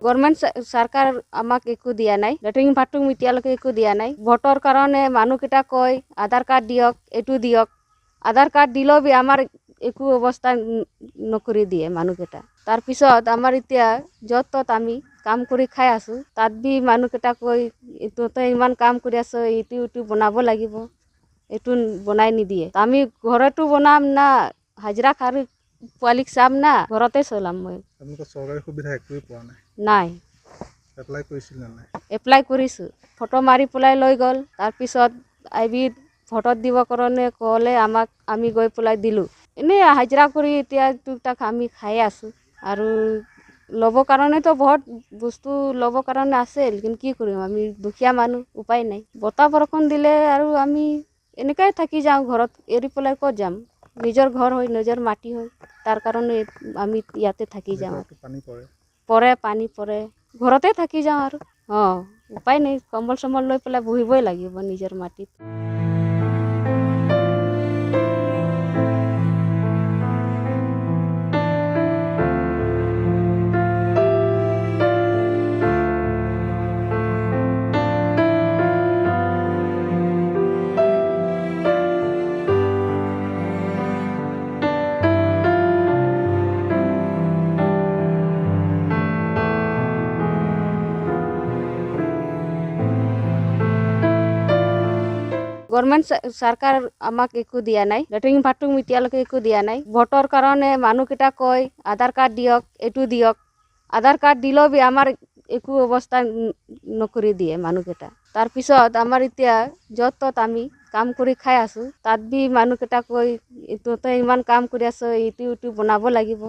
Government চৰকাৰ আমাক একো দিয়া নাই, লেট্ৰিন বাথৰুম এতিয়ালৈকে একো দিয়া নাই। ভোটৰ কাৰণে মানুহকেইটা কয় আধাৰ কাৰ্ড দিয়ক, এইটো দিয়ক। আধাৰ কাৰ্ড দিলেও আমাৰ একো অৱস্থা নকৰি দিয়ে মানুহকেইটা। তাৰপিছত আমাৰ এতিয়া য'ত ত'ত আমি কাম কৰি খাই আছোঁ, তাত বি মানুহকেইটা কয় তহঁতে ইমান কাম কৰি আছ, এইটো বনাব লাগিব, এইটো বনাই নিদিয়ে। আমি ঘৰতো বনাম না হাজিৰা খাৰু পোৱালিক চাম না ঘৰতে চলাম। মই চৰকাৰী সুবিধা একোৱেই পোৱা নাই। নাই। এপ্লাই কৰিছিল নে নাই? এপ্লাই কৰিছোঁ, ফটো মাৰি পেলাই লৈ গ'ল। তাৰপিছত আইবি ভোটত দিব কাৰণে ক'লে আমাক, আমি গৈ পেলাই দিলোঁ। এনেই হাজিৰা কৰি এতিয়া টুকটাক আমি খাই আছোঁ। আৰু ল'বৰ কাৰণেতো বহুত বস্তু ল'বৰ কাৰণে আছিল, কিন্তু কি কৰিম, আমি দুখীয়া মানুহ, উপায় নাই। বতাহ বৰষুণ দিলে আৰু আমি এনেকাই থাকি যাওঁ ঘৰত, এৰি পেলাই ক'ত যাম। নিজৰ ঘৰ হয়, নিজৰ মাটি হয়, তাৰ কাৰণে আমি ইয়াতে থাকি যাওঁ। পৰে পানী পৰে, ঘৰতে থাকি যাওঁ আৰু উপায় নাই। কম্বল চম্বল লৈ পেলাই বহিবই লাগিব নিজৰ মাটিত। গভৰ্ণমেণ্ট চৰকাৰ আমাক একো দিয়া নাই, লেট্ৰিন বাথৰুম এতিয়ালৈকে একো দিয়া নাই। ভোটৰ কাৰণে মানুহকেইটা কয় আধাৰ কাৰ্ড দিয়ক, এইটো দিয়ক। আধাৰ কাৰ্ড দিলেও আমাৰ একো অৱস্থা নকৰি দিয়ে মানুহকেইটা। তাৰপিছত আমাৰ এতিয়া য'ত ত'ত আমি কাম কৰি খাই আছোঁ, তাত বি মানুহকেইটা কয় তহঁতে ইমান কাম কৰি আছ, এইটো বনাব লাগিব,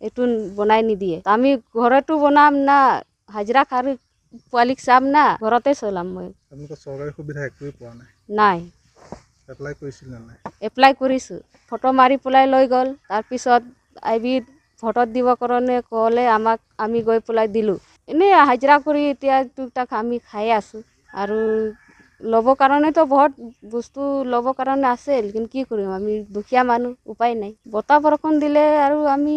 এইটো বনাই নিদিয়ে। আমি ঘৰতো বনাম না হাজিৰা খাৰু পোৱালিক চাম না ঘৰতে চলাম। মই চৰকাৰী সুবিধা একোৱেই পোৱা নাই। নাই। এপ্লাই কৰিছিল নে নাই? এপ্লাই কৰিছোঁ, ফটো মাৰি পেলাই লৈ গ'ল। তাৰপিছত আইবি ভোটত দিব কাৰণে ক'লে আমাক, আমি গৈ পেলাই দিলোঁ। এনেই হাজিৰা কৰি এতিয়া টুকটাক আমি খাই আছোঁ। আৰু ল'বৰ কাৰণেতো বহুত বস্তু ল'বৰ কাৰণে আছিল, কিন্তু কি কৰিম, আমি দুখীয়া মানুহ, উপায় নাই। বতাহ বৰষুণ দিলে আৰু আমি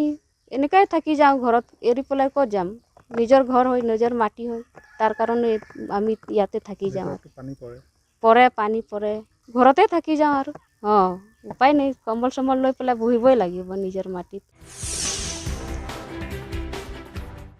এনেকাই থাকি যাওঁ ঘৰত, এৰি পেলাই ক'ত যাম। নিজৰ ঘৰ হয়, নিজৰ মাটি হয়, তাৰ কাৰণে আমি ইয়াতে থাকি যাওঁ। পৰে পানী পৰে, ঘৰতে থাকি যাওঁ আৰু উপায় নাই। কম্বল চম্বল লৈ পেলাই বহিবই লাগিব নিজৰ মাটিত।